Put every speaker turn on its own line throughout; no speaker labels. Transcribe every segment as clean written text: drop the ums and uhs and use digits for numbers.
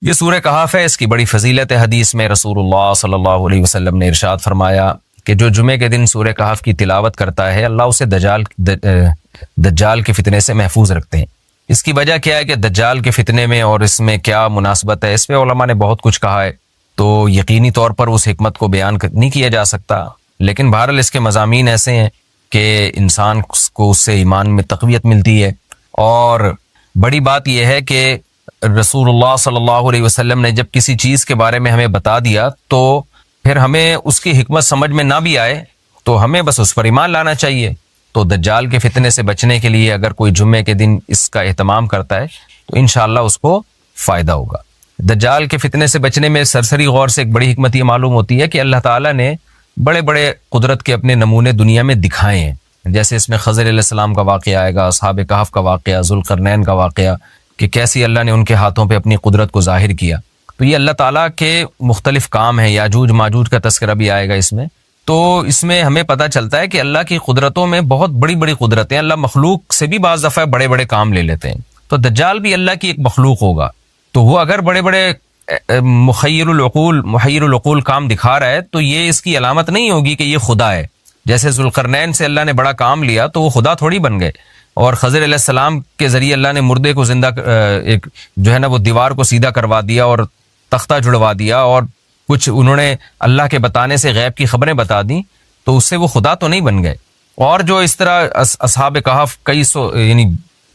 یہ سورہ کہف ہے، اس کی بڑی فضیلت ہے۔ حدیث میں رسول اللہ صلی اللہ علیہ وسلم نے ارشاد فرمایا کہ جو جمعے کے دن سورہ کہف کی تلاوت کرتا ہے اللہ اسے دجال کے فتنے سے محفوظ رکھتے ہیں۔ اس کی وجہ کیا ہے کہ دجال کے فتنے میں اور اس میں کیا مناسبت ہے، اس پہ علماء نے بہت کچھ کہا ہے، تو یقینی طور پر اس حکمت کو بیان نہیں کیا جا سکتا، لیکن بہرحال اس کے مضامین ایسے ہیں کہ انسان کو اس سے ایمان میں تقویت ملتی ہے۔ اور بڑی بات یہ ہے کہ رسول اللہ صلی اللہ علیہ وسلم نے جب کسی چیز کے بارے میں ہمیں بتا دیا تو پھر ہمیں اس کی حکمت سمجھ میں نہ بھی آئے تو ہمیں بس اس پر ایمان لانا چاہیے۔ تو دجال کے فتنے سے بچنے کے لیے اگر کوئی جمعے کے دن اس کا اہتمام کرتا ہے تو انشاءاللہ اس کو فائدہ ہوگا۔ دجال کے فتنے سے بچنے میں سرسری غور سے ایک بڑی حکمت یہ معلوم ہوتی ہے کہ اللہ تعالیٰ نے بڑے بڑے قدرت کے اپنے نمونے دنیا میں دکھائے ہیں، جیسے اس میں خضر علیہ السلام کا واقعہ آئے گا، اصحاب کہف کا واقعہ، ذوالقرنین کا واقعہ، کہ کیسی اللہ نے ان کے ہاتھوں پہ اپنی قدرت کو ظاہر کیا۔ تو یہ اللہ تعالیٰ کے مختلف کام ہیں، یاجوج ماجوج کا تذکرہ بھی آئے گا اس میں۔ تو اس میں ہمیں پتہ چلتا ہے کہ اللہ کی قدرتوں میں بہت بڑی بڑی قدرتیں، اللہ مخلوق سے بھی بعض دفعہ بڑے بڑے کام لے لیتے ہیں۔ تو دجال بھی اللہ کی ایک مخلوق ہوگا، تو وہ اگر بڑے بڑے محیر العقول کام دکھا رہا ہے تو یہ اس کی علامت نہیں ہوگی کہ یہ خدا ہے۔ جیسے ذوالقرنین سے اللہ نے بڑا کام لیا تو وہ خدا تھوڑی بن گئے، اور خضر علیہ السلام کے ذریعے اللہ نے مردے کو زندہ ایک جو ہے نا وہ دیوار کو سیدھا کروا دیا اور تختہ جڑوا دیا، اور کچھ انہوں نے اللہ کے بتانے سے غیب کی خبریں بتا دیں، تو اس سے وہ خدا تو نہیں بن گئے۔ اور جو اس طرح اصحاب کہف کئی سو یعنی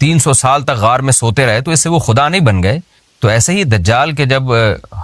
300 سال تک غار میں سوتے رہے تو اس سے وہ خدا نہیں بن گئے۔ تو ایسے ہی دجال کے جب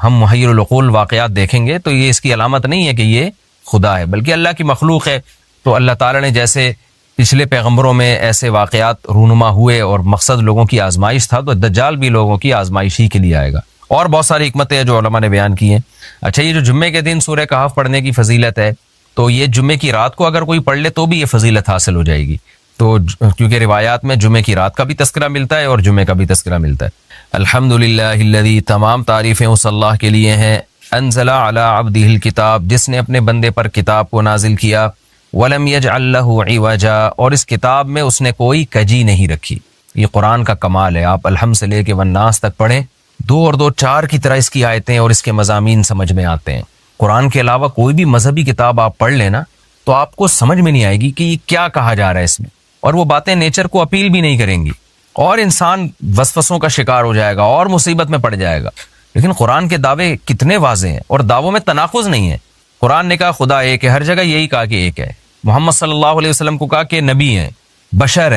ہم محیر العقول واقعات دیکھیں گے تو یہ اس کی علامت نہیں ہے کہ یہ خدا ہے، بلکہ اللہ کی مخلوق ہے۔ تو اللہ تعالیٰ نے جیسے پچھلے پیغمبروں میں ایسے واقعات رونما ہوئے اور مقصد لوگوں کی آزمائش تھا، تو دجال بھی لوگوں کی آزمائش ہی کے لیے آئے گا۔ اور بہت ساری حکمتیں ہیں جو علماء نے بیان کی ہیں۔ اچھا، یہ جو جمعے کے دن سورہ کہف پڑھنے کی فضیلت ہے، تو یہ جمعے کی رات کو اگر کوئی پڑھ لے تو بھی یہ فضیلت حاصل ہو جائے گی، تو کیونکہ روایات میں جمعے کی رات کا بھی تذکرہ ملتا ہے اور جمعے کا بھی تذکرہ ملتا ہے۔ الحمدللہ الذی، تمام تعریفیں اس اللہ کے لیے ہیں، انزل علی عبدہ الکتاب، جس نے اپنے بندے پر کتاب کو نازل کیا، ولم یجعل لہ عوجا، اور اس کتاب میں اس نے کوئی کجی نہیں رکھی۔ یہ قرآن کا کمال ہے، آپ الحمد سے لے کے والناس تک پڑھیں، 2 اور 2 4 کی طرح اس کی آیتیں اور اس کے مضامین سمجھ میں آتے ہیں۔ قرآن کے علاوہ کوئی بھی مذہبی کتاب آپ پڑھ لینا تو آپ کو سمجھ میں نہیں آئے گی کہ یہ کیا کہا جا رہا ہے اس میں، اور وہ باتیں نیچر کو اپیل بھی نہیں کریں گی، اور انسان وسوسوں کا شکار ہو جائے گا اور مصیبت میں پڑ جائے گا۔ لیکن قرآن کے دعوے کتنے واضح ہیں، اور دعووں میں تناقض نہیں ہے۔ قرآن نے کہا خدا ایک ہے، ہر جگہ یہی کہا کہ ایک ہے۔ محمد صلی اللہ علیہ وسلم کو کہا کہ نبی ہیں، بشر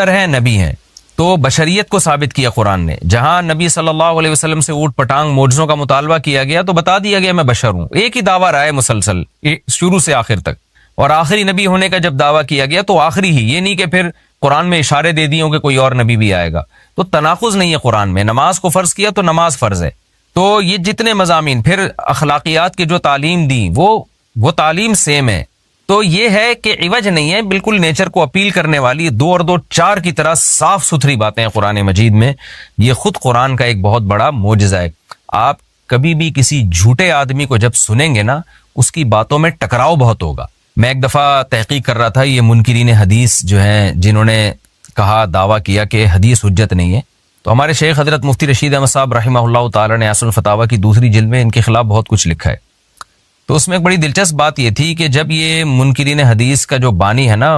ہیں نبی ہیں، تو بشریت کو ثابت کیا قرآن نے۔ جہاں نبی صلی اللہ علیہ وسلم سے اوٹ پٹانگ معجزوں کا مطالبہ کیا گیا تو بتا دیا گیا میں بشر ہوں، ایک ہی دعویٰ رہا ہے مسلسل شروع سے آخر تک، اور آخری نبی ہونے کا جب دعویٰ کیا گیا تو آخری ہی، یہ نہیں کہ پھر قرآن میں اشارے دے دیے ہوں کہ کوئی اور نبی بھی آئے گا۔ تو تناقض نہیں ہے قرآن میں، نماز کو فرض کیا تو نماز فرض ہے۔ تو یہ جتنے مضامین، پھر اخلاقیات کی جو تعلیم دی وہ تعلیم سیم ہے۔ تو یہ ہے کہ عوج نہیں ہے، بالکل نیچر کو اپیل کرنے والی 2 اور 2 4 کی طرح صاف ستھری باتیں ہیں قرآن مجید میں۔ یہ خود قرآن کا ایک بہت بڑا معجزہ ہے۔ آپ کبھی بھی کسی جھوٹے آدمی کو جب سنیں گے نا، اس کی باتوں میں ٹکراؤ بہت ہوگا۔ میں ایک دفعہ تحقیق کر رہا تھا، یہ منکرین حدیث جو ہیں جنہوں نے کہا دعویٰ کیا کہ حدیث حجت نہیں ہے، تو ہمارے شیخ حضرت مفتی رشید احمد صاحب رحمہ اللہ تعالی نے اصل الفتاوی کی 2 جلد میں ان کے خلاف بہت کچھ لکھا ہے۔ تو اس میں ایک بڑی دلچسپ بات یہ تھی کہ جب یہ منکرین حدیث کا جو بانی ہے نا،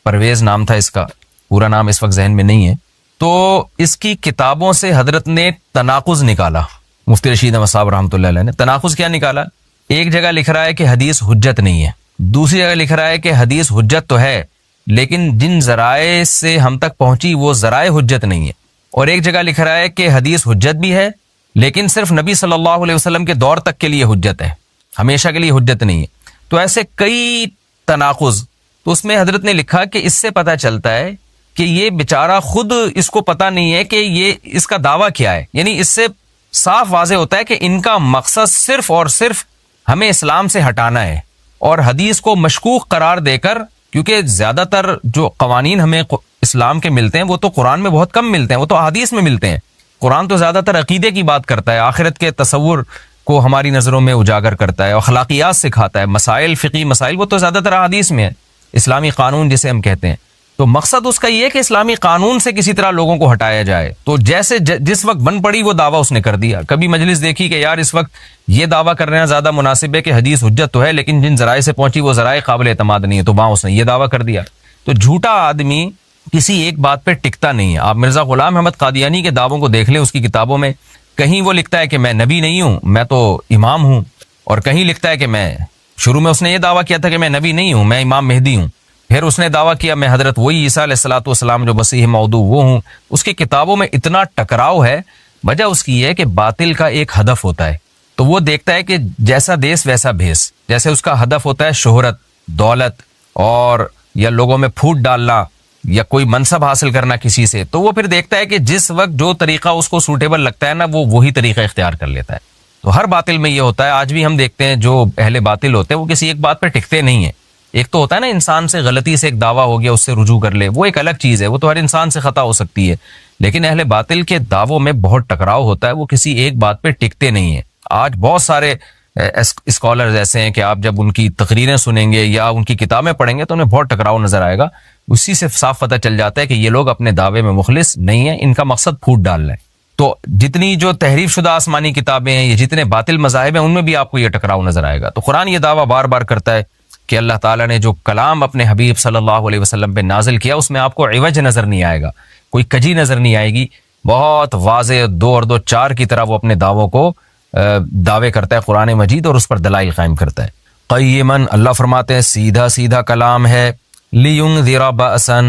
پرویز نام تھا اس کا، پورا نام اس وقت ذہن میں نہیں ہے، تو اس کی کتابوں سے حضرت نے تناقض نکالا۔ مفتی رشید احمد صاحب رحمۃ اللہ علیہ نے تناقض کیا نکالا؟ ایک جگہ لکھ رہا ہے کہ حدیث حجت نہیں ہے، دوسری جگہ لکھ رہا ہے کہ حدیث حجت تو ہے لیکن جن ذرائع سے ہم تک پہنچی وہ ذرائع حجت نہیں ہے، اور ایک جگہ لکھ رہا ہے کہ حدیث حجت بھی ہے لیکن صرف نبی صلی اللہ علیہ وسلم کے دور تک کے لیے حجت ہے، ہمیشہ کے لیے حجت نہیں ہے۔ تو ایسے کئی تناقض، تو اس میں حضرت نے لکھا کہ اس سے پتہ چلتا ہے کہ یہ بیچارہ خود اس کو پتہ نہیں ہے کہ یہ اس کا دعویٰ کیا ہے، یعنی اس سے صاف واضح ہوتا ہے کہ ان کا مقصد صرف اور صرف ہمیں اسلام سے ہٹانا ہے، اور حدیث کو مشکوک قرار دے کر، کیونکہ زیادہ تر جو قوانین ہمیں اسلام کے ملتے ہیں وہ تو قرآن میں بہت کم ملتے ہیں، وہ تو احادیث میں ملتے ہیں۔ قرآن تو زیادہ تر عقیدے کی بات کرتا ہے، آخرت کے تصور کو ہماری نظروں میں اجاگر کرتا ہے، اخلاقیات سکھاتا ہے، مسائل فقہی مسائل وہ تو زیادہ تر احادیث میں ہے، اسلامی قانون جسے ہم کہتے ہیں۔ تو مقصد اس کا یہ ہے کہ اسلامی قانون سے کسی طرح لوگوں کو ہٹایا جائے. تو جیسے جس وقت بن پڑی وہ دعویٰ اس نے کر دیا. کبھی مجلس دیکھی کہ یار اس وقت یہ دعویٰ کرنا زیادہ مناسب ہے کہ حدیث حجت تو ہے لیکن جن ذرائع سے پہنچی وہ ذرائع قابل اعتماد نہیں ہے, تو وہاں اس نے یہ دعویٰ کر دیا. تو جھوٹا آدمی کسی ایک بات پہ ٹکتا نہیں ہے. آپ مرزا غلام احمد قادیانی کے دعووں کو دیکھ لیں, اس کی کتابوں میں کہیں وہ لکھتا ہے کہ میں نبی نہیں ہوں, میں تو امام ہوں, اور کہیں لکھتا ہے کہ میں شروع میں اس نے یہ دعویٰ کیا تھا کہ میں نبی نہیں ہوں, میں امام مہدی ہوں. پھر اس نے دعویٰ کیا میں حضرت وہی عیسیٰ علیہ الصلوۃ والسلام جو مسیح موعود وہ ہوں. اس کی کتابوں میں اتنا ٹکراؤ ہے, وجہ اس کی یہ ہے کہ باطل کا ایک ہدف ہوتا ہے, تو وہ دیکھتا ہے کہ جیسا دیس ویسا بھیس. جیسے اس کا ہدف ہوتا ہے شہرت, دولت, اور یا لوگوں میں پھوٹ ڈالنا یا کوئی منصب حاصل کرنا کسی سے, تو وہ پھر دیکھتا ہے کہ جس وقت جو طریقہ اس کو سوٹیبل لگتا ہے نا وہ وہی طریقہ اختیار کر لیتا ہے. تو ہر باطل میں یہ ہوتا ہے. آج بھی ہم دیکھتے ہیں جو اہل باطل ہوتے ہیں وہ کسی ایک بات پہ ٹکتے نہیں ہیں. ایک تو ہوتا ہے نا انسان سے غلطی سے ایک دعویٰ ہو گیا اس سے رجوع کر لے, وہ ایک الگ چیز ہے, وہ تو ہر انسان سے خطا ہو سکتی ہے. لیکن اہل باطل کے دعووں میں بہت ٹکراؤ ہوتا ہے, وہ کسی ایک بات پہ ٹکتے نہیں ہیں. آج بہت سارے اسکالرز ایسے ہیں کہ آپ جب ان کی تقریریں سنیں گے یا ان کی کتابیں پڑھیں گے تو انہیں بہت ٹکراؤ نظر آئے گا. اسی سے صاف پتہ چل جاتا ہے کہ یہ لوگ اپنے دعوے میں مخلص نہیں ہیں, ان کا مقصد پھوٹ ڈالنا ہے. تو جتنی جو تحریف شدہ آسمانی کتابیں ہیں, یہ جتنے باطل مذاہب ہیں, ان میں بھی آپ کو یہ ٹکراؤ نظر آئے گا. تو قرآن یہ دعویٰ بار بار کرتا ہے کہ اللہ تعالیٰ نے جو کلام اپنے حبیب صلی اللہ علیہ وسلم پہ نازل کیا اس میں آپ کو عوج نظر نہیں آئے گا, کوئی کجی نظر نہیں آئے گی. بہت واضح 2 اور 2 4 کی طرح وہ اپنے دعووں کو دعوے کرتا ہے قرآن مجید, اور اس پر دلائل قائم کرتا ہے. قیماً, اللہ فرماتے ہیں سیدھا سیدھا کلام ہے. لینذر بأسا,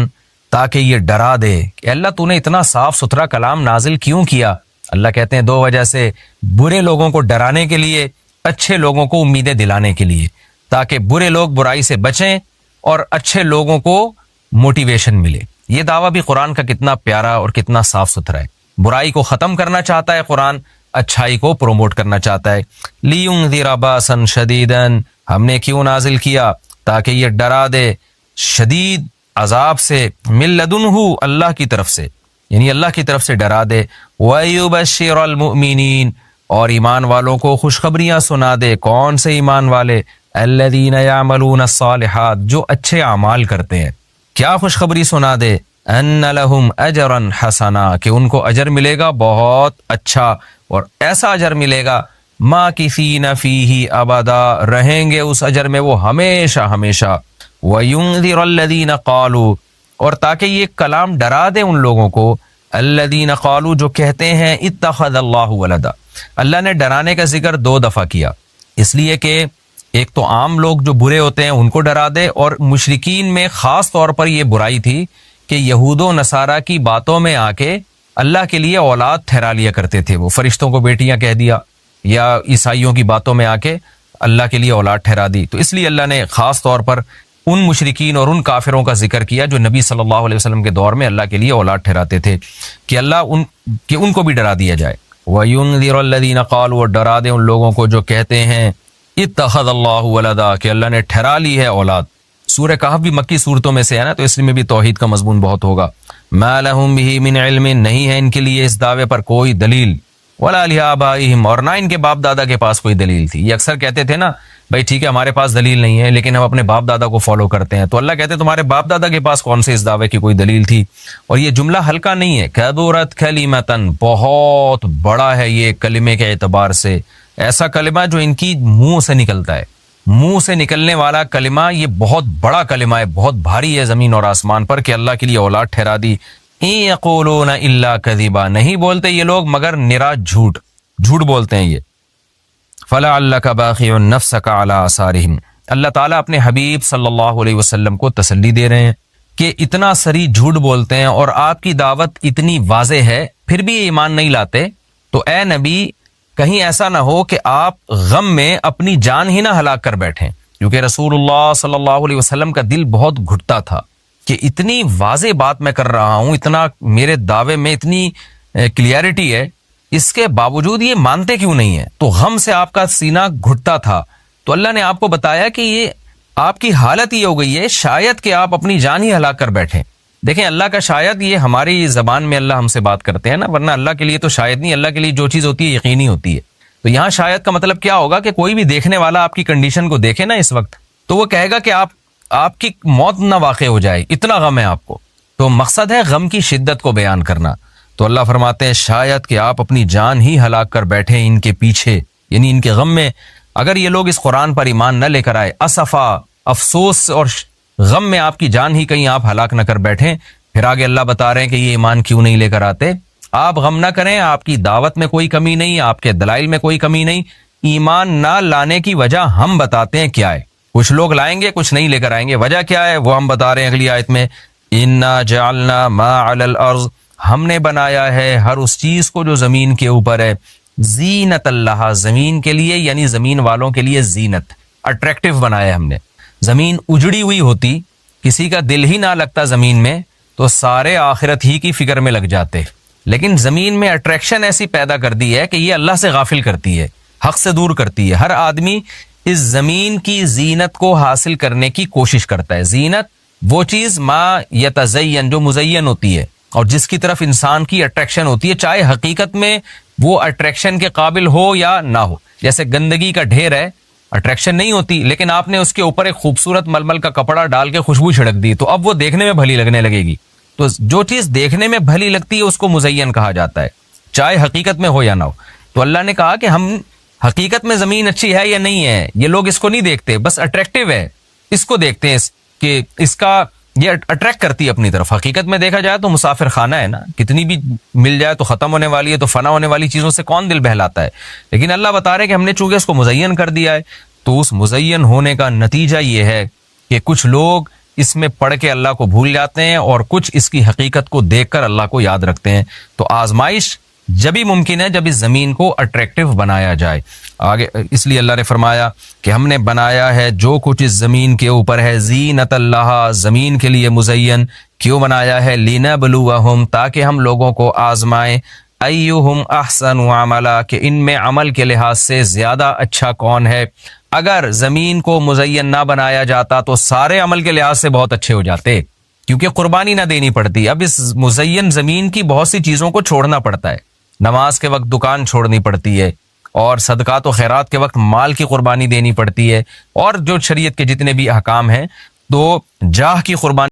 تاکہ یہ ڈرا دے. کہ اللہ تو نے اتنا صاف ستھرا کلام نازل کیوں کیا؟ اللہ کہتے ہیں 2 وجہ سے. برے لوگوں کو ڈرانے کے لیے, اچھے لوگوں کو امیدیں دلانے کے لیے, تاکہ برے لوگ برائی سے بچیں اور اچھے لوگوں کو موٹیویشن ملے. یہ دعویٰ بھی قرآن کا کتنا پیارا اور کتنا صاف ستھرا ہے. برائی کو ختم کرنا چاہتا ہے قرآن, اچھائی کو پروموٹ کرنا چاہتا ہے. لینذر باسا شدیدا, ہم نے کیوں نازل کیا؟ تاکہ یہ ڈرا دے شدید عذاب سے, من لدنہ, اللہ کی طرف سے, یعنی اللہ کی طرف سے ڈرا دے. ویبشر المؤمنین, اور ایمان والوں کو خوشخبریاں سنا دے. کون سے ایمان والے؟ الذین یعملون الصالحات, جو اچھے اعمال کرتے ہیں. کیا خوشخبری سنا دے؟ ان لہم اجرا حسنا, کہ ان کو اجر ملے گا بہت اچھا, اور ایسا اجر ملے گا ماکثین فیہ ابدا, رہیں گے اس اجر میں وہ ہمیشہ ہمیشہ. وینذر الذین قالوا, اور تاکہ یہ کلام ڈرا دے ان لوگوں کو, الذین قالوا, جو کہتے ہیں اتخذ اللہ ولدا. اللہ نے ڈرانے کا ذکر 2 دفعہ کیا, اس لیے کہ ایک تو عام لوگ جو برے ہوتے ہیں ان کو ڈرا دے, اور مشرکین میں خاص طور پر یہ برائی تھی کہ یہود و نصارہ کی باتوں میں آ کے اللہ کے لیے اولاد ٹھہرا لیا کرتے تھے. وہ فرشتوں کو بیٹیاں کہہ دیا, یا عیسائیوں کی باتوں میں آ کے اللہ کے لیے اولاد ٹھہرا دی. تو اس لیے اللہ نے خاص طور پر ان مشرکین اور ان کافروں کا ذکر کیا جو نبی صلی اللہ علیہ وسلم کے دور میں اللہ کے لیے اولاد ٹھہراتے تھے, کہ اللہ ان کو بھی ڈرا دیا جائے. وَيُنذِرَ الَّذِينَ قَالُوا, اور ڈرا دے ان لوگوں کو جو کہتے ہیں اتخذ اللہ ولدا, کہ اللہ نے ٹھہرا لی ہے اولاد. سورہ کہف بھی مکی صورتوں میں سے ہے نا, تو اس میں بھی توحید کا مضمون بہت ہوگا. ما لہم بہ من علم, نہیں ہے ان کے لیے اس دعوے پر کوئی دلیل. ولا لآبائہم, اور نہ ان کے باپ دادا کے پاس کوئی دلیل تھی. یہ اکثر کہتے تھے نا بھائی ٹھیک ہے ہمارے پاس دلیل نہیں ہے لیکن ہم اپنے باپ دادا کو فالو کرتے ہیں. تو اللہ کہتے ہیں تمہارے باپ دادا کے پاس کون سے اس دعوے کی کوئی دلیل تھی. اور یہ جملہ ہلکا نہیں ہے. کبرت کلمۃ, بہت بڑا ہے یہ کلمے کے اعتبار سے. ایسا کلمہ جو ان کی منہ سے نکلتا ہے, منہ سے نکلنے والا کلمہ, یہ بہت بڑا کلمہ ہے, بہت بھاری ہے زمین اور آسمان پر, کہ اللہ کے لیے اولاد ٹھہرا دی. ان یقولون الا کذبا, نہیں بولتے یہ لوگ مگر نرا جھوٹ بولتے ہیں یہ. فلعلک باخع نفسک علی آثارہم, اللہ تعالیٰ اپنے حبیب صلی اللہ علیہ وسلم کو تسلی دے رہے ہیں کہ اتنا سری جھوٹ بولتے ہیں اور آپ کی دعوت اتنی واضح ہے پھر بھی یہ ایمان نہیں لاتے. تو اے نبی, کہیں ایسا نہ ہو کہ آپ غم میں اپنی جان ہی نہ ہلاک کر بیٹھیں, کیونکہ رسول اللہ صلی اللہ علیہ وسلم کا دل بہت گھٹتا تھا کہ اتنی واضح بات میں کر رہا ہوں, اتنا میرے دعوے میں اتنی کلیئرٹی ہے, اس کے باوجود یہ مانتے کیوں نہیں ہیں. تو غم سے آپ کا سینہ گھٹتا تھا. تو اللہ نے آپ کو بتایا کہ یہ آپ کی حالت یہ ہو گئی ہے شاید کہ آپ اپنی جان ہی ہلاک کر بیٹھیں. دیکھیں اللہ کا شاید, یہ ہماری زبان میں اللہ ہم سے بات کرتے ہیں نا, ورنہ اللہ کے لیے تو شاید نہیں, اللہ کے لیے جو چیز ہوتی ہے یقینی ہوتی ہے. تو یہاں شاید کا مطلب کیا ہوگا کہ کوئی بھی دیکھنے والا آپ کی کنڈیشن کو دیکھے نا اس وقت, تو وہ کہے گا کہ آپ آپ کی موت نہ واقع ہو جائے، اتنا غم ہے آپ کو۔ تو مقصد ہے غم کی شدت کو بیان کرنا۔ تو اللہ فرماتے ہیں شاید کہ آپ اپنی جان ہی ہلاک کر بیٹھے ان کے پیچھے، یعنی ان کے غم میں۔ اگر یہ لوگ اس قرآن پر ایمان نہ لے کر آئے، اسفا، افسوس اور غم میں آپ کی جان ہی کہیں آپ ہلاک نہ کر بیٹھیں۔ پھر آگے اللہ بتا رہے ہیں کہ یہ ایمان کیوں نہیں لے کر آتے۔ آپ غم نہ کریں، آپ کی دعوت میں کوئی کمی نہیں، آپ کے دلائل میں کوئی کمی نہیں، ایمان نہ لانے کی وجہ ہم بتاتے ہیں کیا ہے۔ کچھ لوگ لائیں گے، کچھ نہیں لے کر آئیں گے، وجہ کیا ہے وہ ہم بتا رہے ہیں اگلی آیت میں، انا جعلنا ما علی الارض، ہم نے بنایا ہے ہر اس چیز کو جو زمین کے اوپر ہے، زینت اللہ، زمین کے لیے، یعنی زمین والوں کے لیے زینت، اٹریکٹیو بنایا ہم نے۔ زمین اجڑی ہوئی ہوتی، کسی کا دل ہی نہ لگتا زمین میں، تو سارے آخرت ہی کی فکر میں لگ جاتے، لیکن زمین میں اٹریکشن ایسی پیدا کر دی ہے کہ یہ اللہ سے غافل کرتی ہے، حق سے دور کرتی ہے۔ ہر آدمی اس زمین کی زینت کو حاصل کرنے کی کوشش کرتا ہے۔ زینت وہ چیز ما یتزین، جو مزین ہوتی ہے اور جس کی طرف انسان کی اٹریکشن ہوتی ہے، چاہے حقیقت میں وہ اٹریکشن کے قابل ہو یا نہ ہو۔ جیسے گندگی کا ڈھیر ہے، اٹریکشن نہیں ہوتی، لیکن آپ نے اس کے اوپر ایک خوبصورت ململ کا کپڑا ڈال کے خوشبو چھڑک دی تو اب وہ دیکھنے میں بھلی لگنے لگے گی۔ تو جو چیز دیکھنے میں بھلی لگتی ہے اس کو مزین کہا جاتا ہے، چاہے حقیقت میں ہو یا نہ ہو۔ تو اللہ نے کہا کہ ہم حقیقت میں زمین اچھی ہے یا نہیں ہے، یہ لوگ اس کو نہیں دیکھتے، بس اٹریکٹیو ہے اس کو دیکھتے ہیں کہ اس کا یہ اٹریکٹ کرتی ہے اپنی طرف۔ حقیقت میں دیکھا جائے تو مسافر خانہ ہے نا، کتنی بھی مل جائے تو ختم ہونے والی ہے، تو فنا ہونے والی چیزوں سے کون دل بہلاتا ہے۔ لیکن اللہ بتا رہے کہ ہم نے چونکہ اس کو مزین کر دیا ہے، تو اس مزین ہونے کا نتیجہ یہ ہے کہ کچھ لوگ اس میں پڑھ کے اللہ کو بھول جاتے ہیں اور کچھ اس کی حقیقت کو دیکھ کر اللہ کو یاد رکھتے ہیں۔ تو آزمائش جبھی ممکن ہے جب اس زمین کو اٹریکٹیو بنایا جائے۔ آگے اس لیے اللہ نے فرمایا کہ ہم نے بنایا ہے جو کچھ اس زمین کے اوپر ہے، زینت اللہ، زمین کے لیے مزین۔ کیوں بنایا ہے؟ لنبلوہم، تاکہ ہم لوگوں کو آزمائیں، ایہم احسن عملا، کہ ان میں عمل کے لحاظ سے زیادہ اچھا کون ہے۔ اگر زمین کو مزین نہ بنایا جاتا تو سارے عمل کے لحاظ سے بہت اچھے ہو جاتے، کیونکہ قربانی نہ دینی پڑتی۔ اب اس مزین زمین کی بہت سی چیزوں کو چھوڑنا پڑتا ہے، نماز کے وقت دکان چھوڑنی پڑتی ہے، اور صدقات و خیرات کے وقت مال کی قربانی دینی پڑتی ہے، اور جو شریعت کے جتنے بھی احکام ہیں، تو جاہ کی قربانی